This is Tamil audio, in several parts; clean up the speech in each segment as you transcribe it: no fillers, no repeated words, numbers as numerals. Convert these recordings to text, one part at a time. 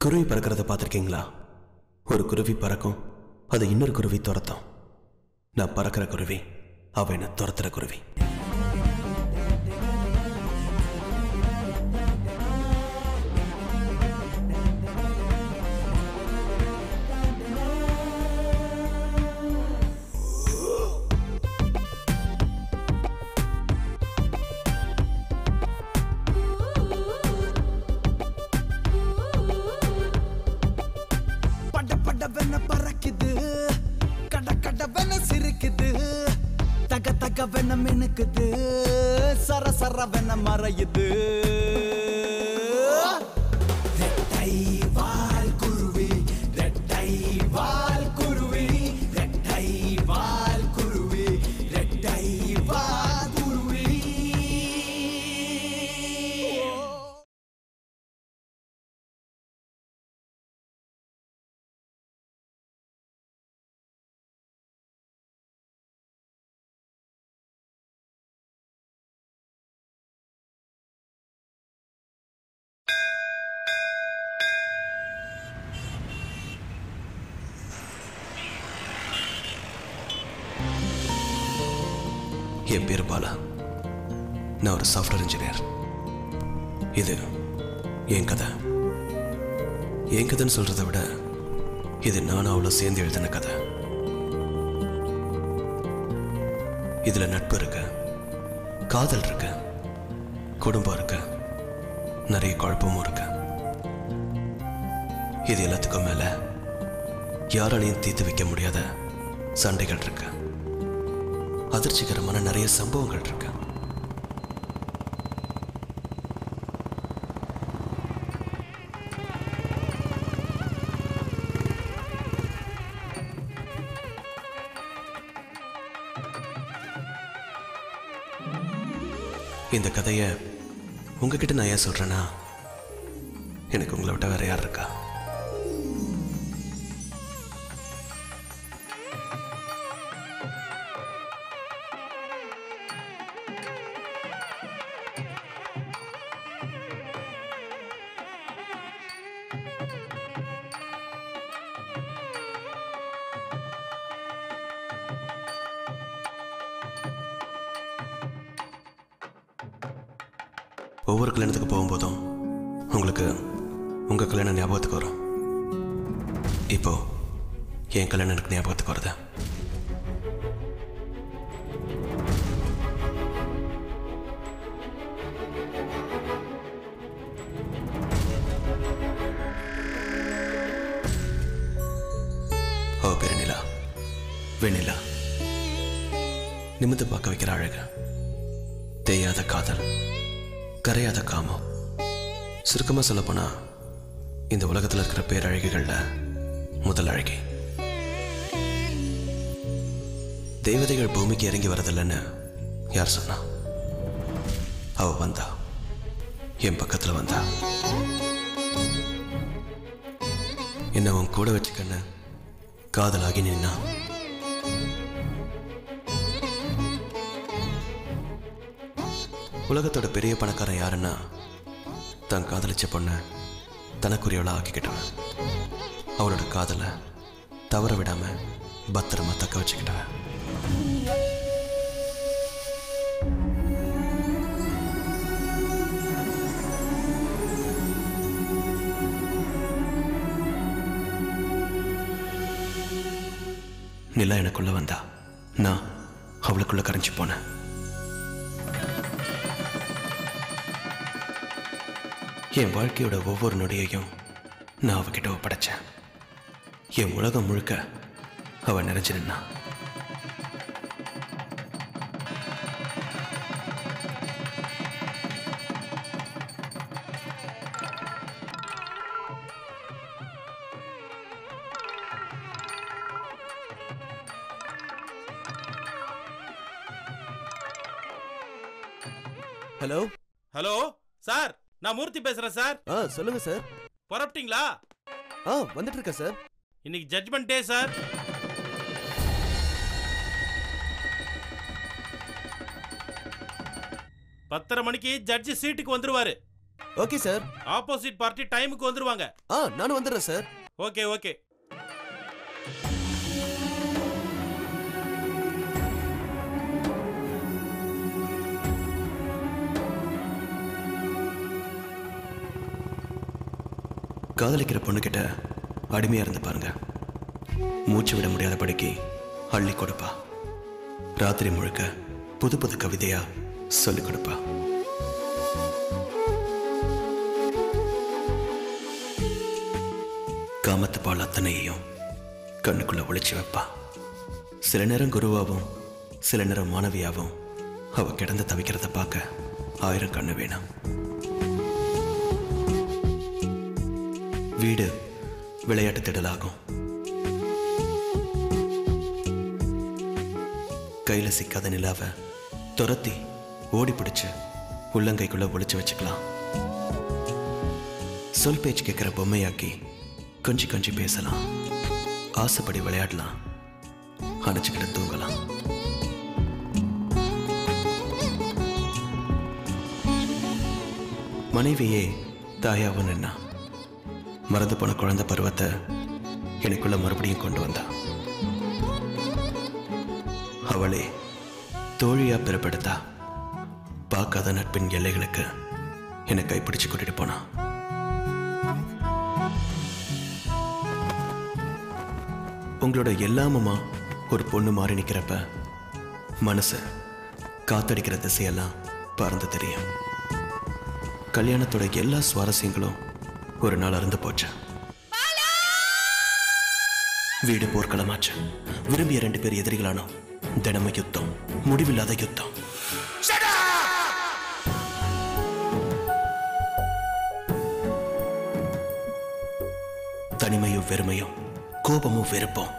குருவி பறக்கிறத பார்த்துருக்கீங்களா? ஒரு குருவி பறக்கும், அது இன்னொரு குருவி துரத்தும். நான் பறக்கிற குருவி, அவ என்ன துரத்துற குருவி. சர சர வென மறையுது. ரெட்டை வால் குருவி, ரெட்டை வால் குருவி, ரெட்டை வால் குருவி, ரெட்டை வால் குருவி. என் பேர் பாலா. நான் ஒரு சாஃப்ட்வேர் இன்ஜினியர். இது என் கதை. என் கதைன்னு சொல்றதை விட இது நானும் அவ்வளோ சேர்ந்து எழுதின கதை. இதுல நட்பு இருக்கு, காதல் இருக்கு, குடும்பம் இருக்கு, நிறைய குழப்பமும் இருக்கு. இது எல்லாத்துக்கும் மேல யாராலையும் தீர்த்து வைக்க முடியாத சண்டைகள் இருக்கு, அதிர்ச்சிகரமான நிறைய சம்பவங்கள் இருக்கு. இந்த கதையை உங்ககிட்ட நான் ஏன் சொல்றேன்னா, எனக்கு உங்களை விட்ட வேற யார் இருக்கா? ஒவ்வொரு கல்யாணத்துக்கு போகும்போதும் உங்களுக்கு உங்கள் கல்யாணம் ஞாபகத்துக்கு வரும். இப்போ என் கல்யாணம் எனக்கு ஞாபகத்துக்கு வருது. ஓ பேரு நிலா, வெண்ணிலா. நிமிர்ந்து பார்க்க வைக்கிற அழகு, தேயாத காதல், கரையாத காமம். சுருக்கமாக சொல்லப்போனா இந்த உலகத்தில் இருக்கிற பேரழகிகள்ல முதல் அழகி. தேவதைகள் பூமிக்கு இறங்கி வரதில்லைன்னு யார் சொன்னா? அவ வந்தா, என் பக்கத்தில் வந்தா. என்ன அவன் கூட வச்சுக்கன்னு காதலாகி நின்னா. உலகத்தோட பெரிய பணக்காரன் யாருன்னா, தான் காதலிச்ச பொண்ணை தனக்குரியவளா ஆக்கிக்கிட்டவன். அவளோட காதலை தவற விடாம பத்திரமா தக்க வச்சுக்கிட்டவன். நிலா எனக்குள்ள வந்தா, நான் அவளுக்குள்ள கரைஞ்சி போனேன். என் வாழ்க்கையோட ஒவ்வொரு நொடியையும் நான் அவகிட்ட ஒப்படைச்சேன். என் உலகம் முழுக்க அவ நிறைஞ்சு நின்னா. ஹலோ ஹலோ சார், நான் மூர்த்தி பேசுறேன் சார். சொல்லுங்க சார். புறப்பட்டீங்களா? வந்துட்டு இருக்கேன் சார். இன்னைக்கு ஜட்ஜ்மெண்ட் டே சார். பத்தரை மணிக்கு ஜட்ஜி சீட்டுக்கு வந்துருவாரு. Okay sir. ஆப்போசிட் பார்ட்டி டைமுக்கு வந்துருவாங்க. நானும் வந்துடுறேன் சார். Okay okay. காதலிக்கிற பொண்ணுகிட்ட அடிமையா இருந்து பாருங்க. மூச்சு விட முடியாதபடிக்கு அள்ளி கொடுப்பா. ராத்திரி முழுக்க புது புது கவிதையா சொல்லிக் கொடுப்பா. காமத்து பால் அத்தனையையும் கண்ணுக்குள்ள ஒளிச்சு வைப்பா. சில நேரம் குருவாவும் சில நேரம் மாணவியாவும் அவ கிடந்து தவிக்கிறத பார்க்க 1000 கண்ணு வேணும். வீடு விளையாட்டு திடலாகும். கையில சிக்காத நிலாவை துரத்தி ஓடி பிடிச்சு உள்ளங்கைக்குள்ள ஒளிச்சு வச்சுக்கலாம். சொல் பேச்சு கேட்கிற பொம்மையாக்கி கொஞ்சி கொஞ்சி பேசலாம். ஆசைப்படி விளையாடலாம். அணைச்சுக்கிட்டு தூங்கலாம். மனைவியே தாயாவும் நின்னா மறந்து போன குழந்தை பருவத்தை எனக்குள்ள மறுபடியும் கொண்டு வந்தா. அவளே தோழியா பிறப்பெடுத்தா. பார்க்காத நட்பின் எல்லைகளுக்கு என்னை கைப்பிடிச்சு கூட்டிட்டு போனா. உங்களோட எல்லாமுமா ஒரு பொண்ணு மாறி நிக்கிறப்ப மனசு காத்தடிக்கிற திசையெல்லாம் பறந்து தெரியும். கல்யாணத்தோட எல்லா சுவாரஸ்யங்களும் ஒரு நாள் அறந்து போச்சு. வீடு போர்க்களமாச்சு. விரும்பிய 2 பேர் எதிரிகளானோம். தினமும் யுத்தம், முடிவில்லாத யுத்தம். தனிமையும் வெறுமையும், கோபமும் வெறுப்பும்,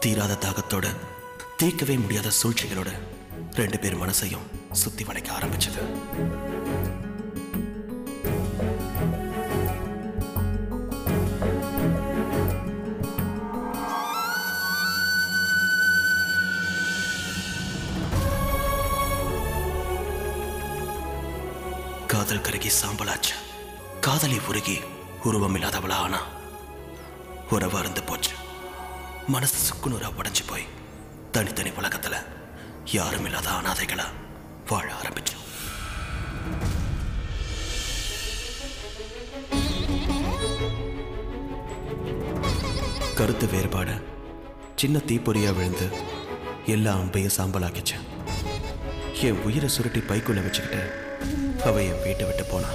தீராத தாகத்தோட, தீர்க்கவே முடியாத சூழ்ச்சிகளோட 2 பேர் மனசையும் சுத்தி வளைக்க ஆரம்பிச்சது. காதல் கருகி சாம்பலாச்சு. காதலி உருகி உருவம் இல்லாதவளா ஆனா. உறவு அருந்து போச்சு. மனசு சுக்குநூறா உடைஞ்சு போய் தனித்தனி உலகத்துல யாரும் இல்லாத அனாதைகளா வாழ ஆரம்பிச்சோம். கருத்து வேறுபாடு சின்ன தீப்பொறியா விழுந்து எல்லா அம்பையும் சாம்பலாக்கிச்சு. என் உயிரை சுருட்டி பைக்குள்ள வச்சுக்கிட்டு அவ என் வீட்டை விட்டு போனா.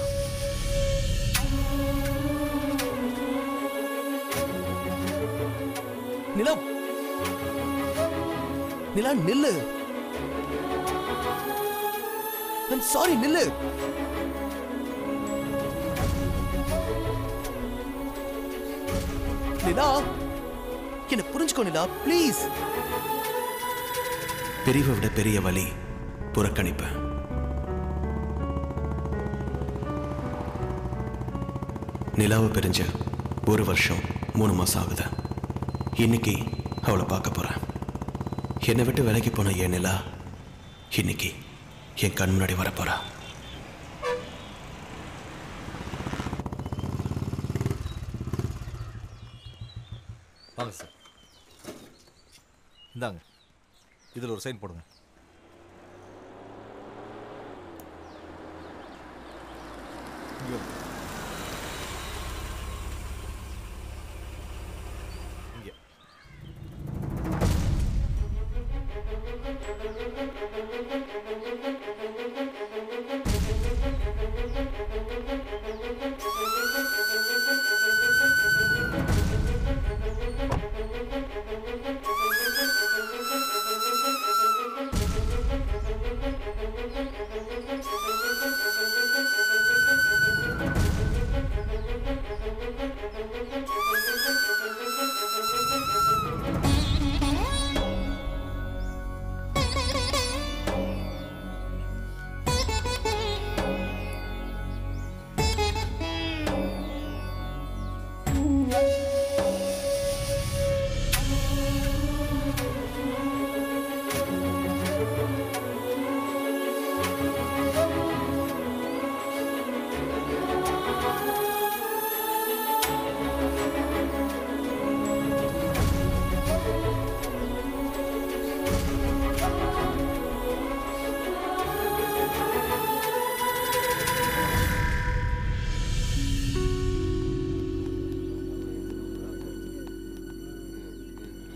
நிலா, நிலா நில்லு. I'm sorry, நில்லு. நிலா, என்ன புரிஞ்சுக்கோ நிலா, ப்ளீஸ். பிரிவை விட பெரிய வலி புறக்கணிப்பு. நிலாவை பிரிஞ்சு 1 வருஷம் 3 மாசம் ஆகுது. இன்னைக்கு அவளை பார்க்க போறேன். என்னை விட்டு விலகி போன என் நிலா இன்னைக்கு என் கண் முன்னாடி வரப்போறா. வாங்க சார், இந்தாங்க, இதில் ஒரு சைன் போடுங்க.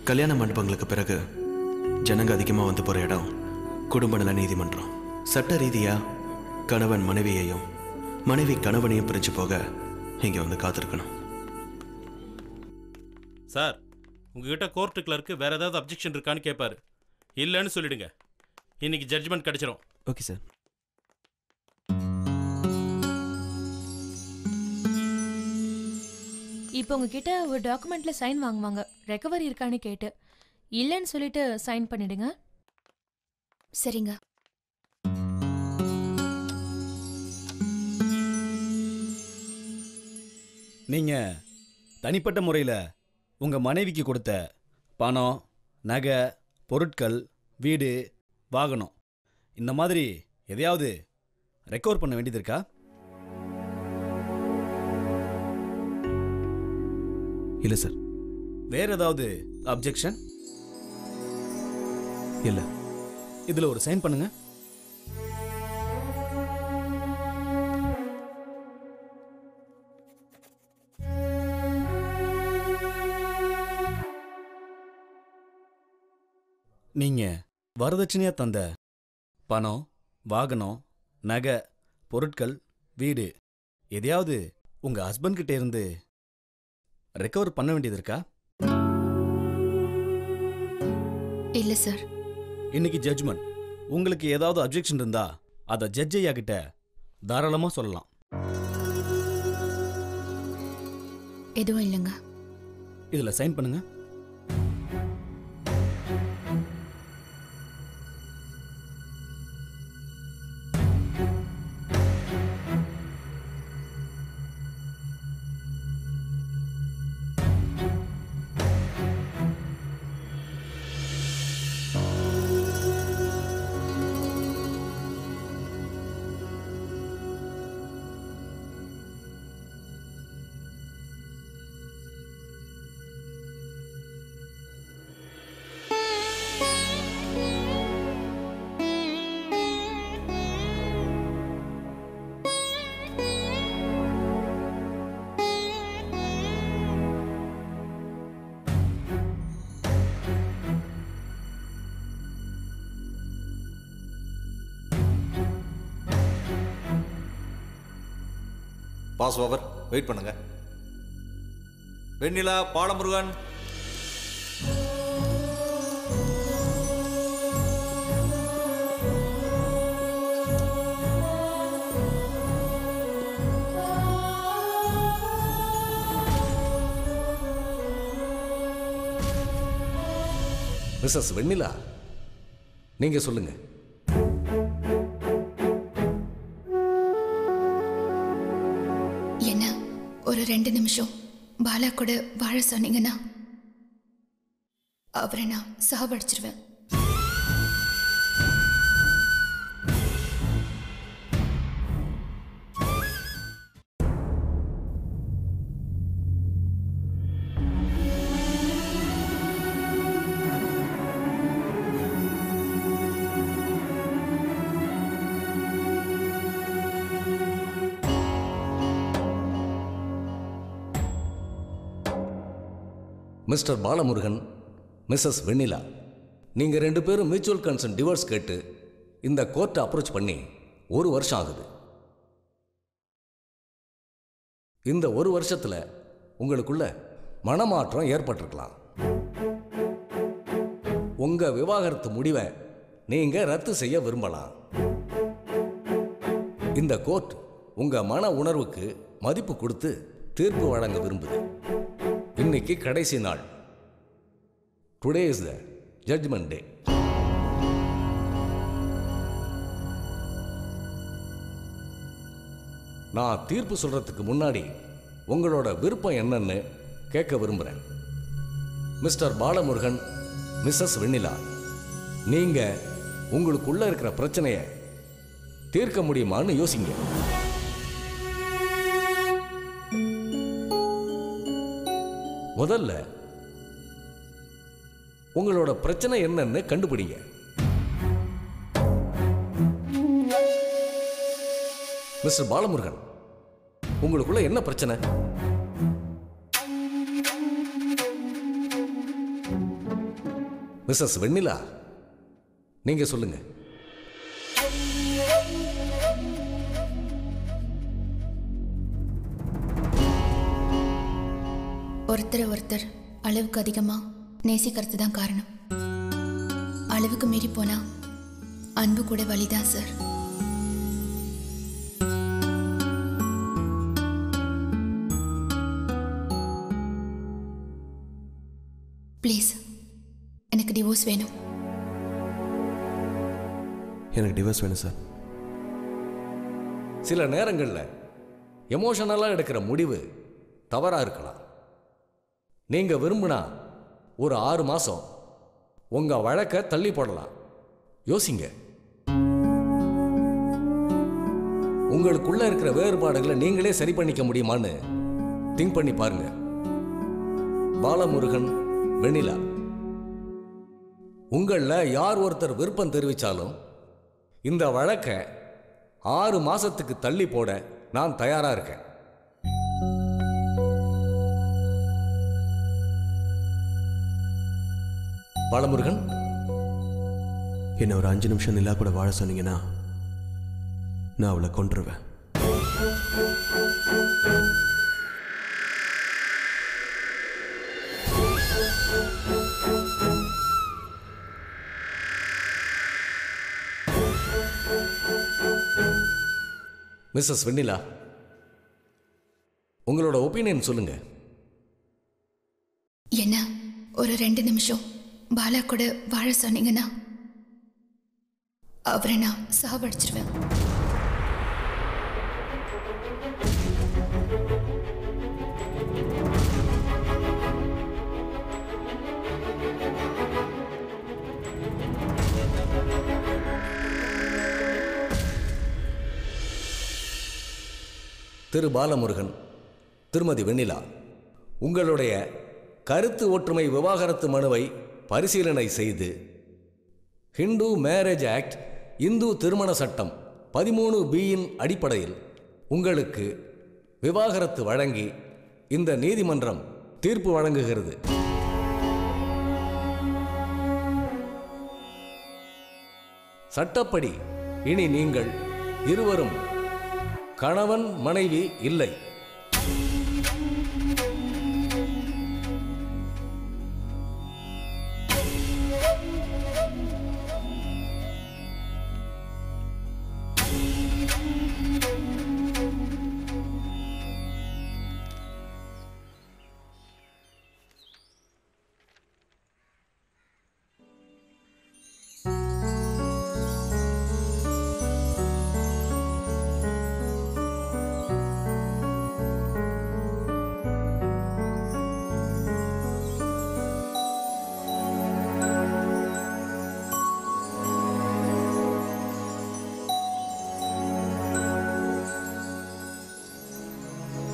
கல்யாண மண்டபங்களுக்கு பிறகு ஜனங்க அதிகமாக வந்து போகிற இடம் குடும்ப நல நீதிமன்றம். சட்ட ரீதியாக கணவன் மனைவியையும் மனைவி கணவனையும் பிரிஞ்சு போக இங்கே வந்து காத்திருக்கணும். சார், உங்ககிட்ட கோர்ட்டு கிளர்க்கு வேற ஏதாவது அப்ஜெக்ஷன் இருக்கான்னு கேட்பாரு. இல்லைன்னு சொல்லிடுங்க. இன்னைக்கு ஜட்ஜ்மெண்ட் கிடைச்சிரும். Okay sir. இப்போ உங்ககிட்ட ஒரு டாக்குமெண்ட்ல சைன் வாங்குவாங்க, ரெக்கவரி இருக்கான்னு கேட்டு. இல்லைன்னு சொல்லிட்டு சைன் பண்ணிடுங்க. சரிங்க. நீங்க தனிப்பட்ட முறையில் உங்க மனைவிக்கு கொடுத்த பணம், நகை, பொருட்கள், வீடு, வாகனம் இந்த மாதிரி எதையாவது ரெக்கவர் பண்ண வேண்டியது இருக்கா? இல்லை சார். வேற ஏதாவது அப்ஜெக்ஷன்? இல்லை. இதில் ஒரு சைன் பண்ணுங்க. நீங்க வரதட்சணையா தந்த பணம், வாகனம், நகை, பொருட்கள், வீடு எதையாவது உங்க ஹஸ்பண்ட் கிட்ட இருந்து ரெக்கவர் பண்ண வேண்டியது இருக்கா? இல்ல சார். இன்னைக்கு ஜட்ஜ்மெண்ட். உங்களுக்கு ஏதாவது அப்ஜெக்ஷன் இருந்தா அதை ஜட்ஜ் ஐயா கிட்ட தாராளமா சொல்லலாம். எதுவும் இல்லைங்க. இதுல சைன் பண்ணுங்க. Pass over. வெயிட் பண்ணுங்க. வெண்ணிலா, பாலமுருகன். மிஸ்ஸஸ் வெண்ணிலா, நீங்க சொல்லுங்க. என்ன ஒரு 2 நிமிஷம் பாலா கூட வாழ சொன்னீங்கன்னா அவரை நான் சாவடிச்சிருவேன். மிஸ்டர் பாலமுருகன், மிஸ்ஸஸ் வெண்ணிலா, நீங்கள் 2 பேரும் மியூச்சுவல் கன்சர்ன் டிவோர்ஸ் கேட்டு இந்த கோர்ட்டை அப்ரோச் பண்ணி 1 வருஷம் ஆகுது. இந்த 1 வருஷத்தில் உங்களுக்குள்ள மனமாற்றம் ஏற்பட்டிருக்கலாம். உங்கள் விவாகரத்து முடிவை நீங்கள் ரத்து செய்ய விரும்பலாம். இந்த கோர்ட் உங்கள் மன உணர்வுக்கு மதிப்பு கொடுத்து தீர்ப்பு வழங்க விரும்புது. இன்னைக்கு கடைசி நாள். டுடே இஸ் த ஜட்ஜ்மெண்ட் டே. நான் தீர்ப்பு சொல்றதுக்கு முன்னாடி உங்களோட விருப்பம் என்னன்னு கேட்க விரும்புறேன். மிஸ்டர் பாலமுருகன், மிஸ்ஸஸ் வெண்ணிலா, நீங்க உங்களுக்குள்ள இருக்கிற பிரச்சனையை தீர்க்க முடியுமான்னு யோசிங்க. முதல்ல உங்களோட பிரச்சனை என்னன்னு கண்டுபிடிங்க. மிஸ்டர் பாலமுருகன், உங்களுக்குள்ள என்ன பிரச்சனை? மிஸ்ஸஸ் வெண்ணிலா, நீங்க சொல்லுங்க. ஒருத்தர் அளவுக்கு அதிகமாக நேசிக்கிறது தான் காரணம். அளவுக்கு மீறி போனா அன்பு கூட வலிதான் சார். ப்ளீஸ், எனக்கு டிவோர்ஸ் வேணும். எனக்கு டிவோர்ஸ் வேணும் சார். சில நேரங்களில் எமோஷனலாக எடுக்கிற முடிவு தவறாக இருக்கலாம். நீங்கள் விரும்பினா ஒரு 6 மாதம் உங்கள் வழக்கை தள்ளி போடலாம். யோசிங்க. உங்களுக்குள்ள இருக்கிற வேறுபாடுகளை நீங்களே சரி பண்ணிக்க முடியுமான்னு திங்க் பண்ணி பாருங்க. பாலமுருகன், வெண்ணிலா, உங்களில் யார் ஒருத்தர் விருப்பம் தெரிவித்தாலும் இந்த வழக்கை 6 மாதத்துக்கு தள்ளி போட நான் தயாராக இருக்கேன். பாலமுருகன், என்ன ஒரு 5 நிமிஷம் நிலா கூட வாழ சொன்னீங்கன்னா நான் அவளை கொன்றுவேன். மிஸ்ஸஸ் வெண்ணிலா, உங்களோட ஒப்பீனியன் சொல்லுங்க. என்ன ஒரு 2 நிமிஷம் பாலா கூட வாழ சொன்னீங்கன்னா அவரை நான் சாவடிச்சிருவேன். திரு பாலமுருகன், திருமதி வெண்ணிலா, உங்களுடைய கருத்து ஒற்றுமை விவாகரத்து மனுவை பரிசீலனை செய்து ஹிந்து மேரேஜ் ஆக்ட், இந்து திருமண சட்டம் 13(b)யின் அடிப்படையில் உங்களுக்கு விவாகரத்து வழங்கி இந்த நீதிமன்றம் தீர்ப்பு வழங்குகிறது. சட்டப்படி இனி நீங்கள் இருவரும் கணவன் மனைவி இல்லை.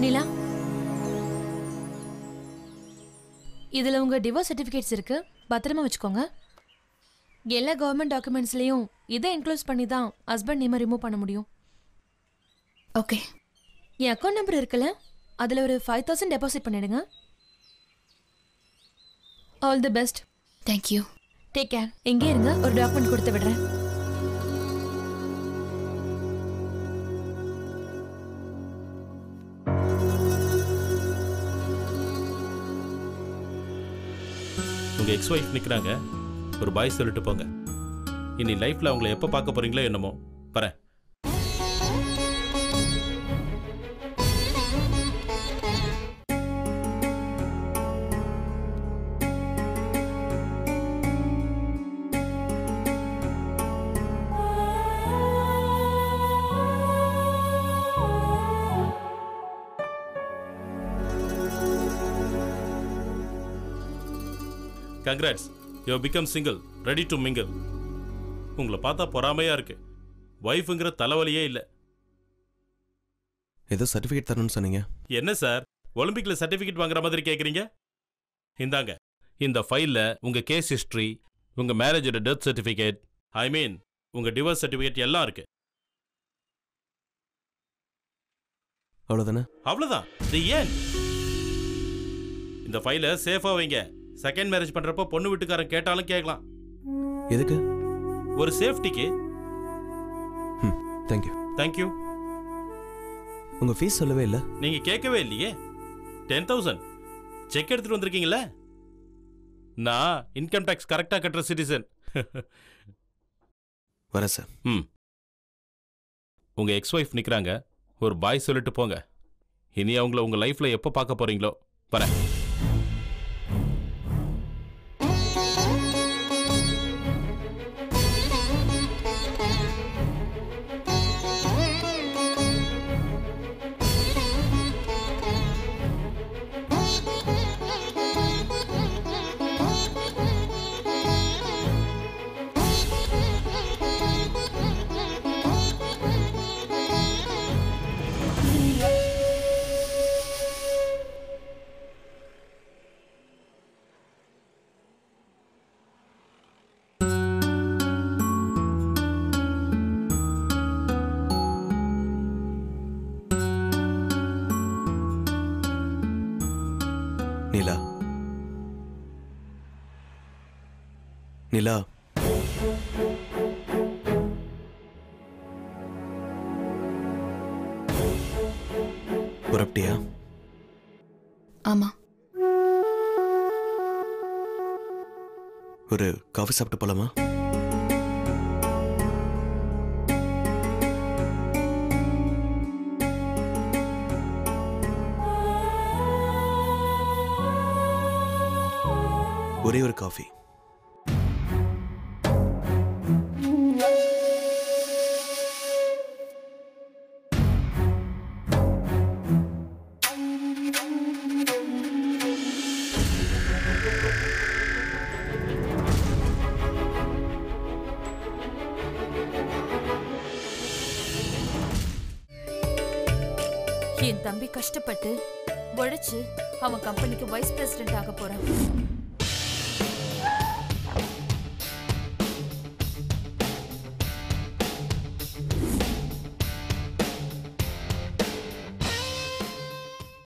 நிலா, இதுல உங்க டிவோர்ஸ் சர்டிபிகேட்ஸ் இருக்கு, பத்திரமா வச்சுக்கோங்க. எல்லா கவர்மெண்ட் டாக்குமெண்ட்ஸ்லயும் இதை இன்க்ளூஸ் பண்ணி தான் ஹஸ்பண்ட் நேமை ரிமூவ் பண்ண முடியும். ஓகே. என் அக்கௌண்ட் நம்பர் இருக்குல்ல, அதுல ஒரு 5000 டெபாசிட் பண்ணிடுங்க. All the best. Thank you. Take care. எங்கே இருங்க, ஒரு டாக்குமெண்ட் கொடுத்து விடுறேன். உங்க எக்ஸ் ஒய்ஃப் நிற்கிறாங்க, ஒரு பாய் சொல்லிட்டு போங்க. இனி லைஃப்ல அவங்கள எப்போ பார்க்க போறீங்களோ என்னமோ. வரேன். Congrats, you have become single, ready to mingle. உங்களை பார்த்தா பொறாமையா இருக்கு. வைஃபுங்கிற தலைவலியே இல்லை. ஏதோ சர்டிஃபிகேட் தரணும்னு சொன்னீங்க. என்ன சார், ஒலிம்பிக்ல சர்டிஃபிகேட் வாங்குற மாதிரி கேட்குறீங்க? இந்தாங்க, இந்த ஃபைலில் உங்க கேஸ் ஹிஸ்ட்ரி, உங்க மேரேஜோட டெத் சர்டிஃபிகேட், ஐ மீன் உங்க டிவோர்ஸ் சர்டிஃபிகேட் எல்லாம் இருக்கு. அவ்வளோதானே? அவ்வளோதான். இது ஏன் இந்த ஃபைலை சேஃபாக வைங்க. செகண்ட் மேரேஜ் பண்றப்போ பொண்ணு வீட்டுக்காரன் கேட்டாலும் கேட்கலாம். எதுக்கு? ஒரு சேஃப்டிக்கு. தேங்க்யூ. தேங்க்யூ. உங்க ஃபீஸ் சொல்லவே இல்லை. நீங்க கேட்கவே இல்லையே. 10,000 செக் எடுத்துட்டு வந்திருக்கீங்களே. நான் இன்கம் டாக்ஸ் கரெக்டா கட்டுற சிட்டிசன். வரேன் சார். உங்க எக்ஸ் ஒய்ஃப் நிக்கிறாங்க, ஒரு பாய் சொல்லிட்டு போங்க. இனி அவங்கள உங்க லைஃப்ல எப்போ பார்க்க போறீங்களோ. வரேன். நிலா, நிலா, புறப்பட்டியா? ஆமா. ஒரு காஃபி சாப்பிட்டு போலாமா? ஒரே ஒரு காஃபி. என் தம்பி கஷ்டப்பட்டு உழைச்சு அவன் கம்பெனிக்கு வைஸ் பிரசிடென்ட் ஆக போறான்.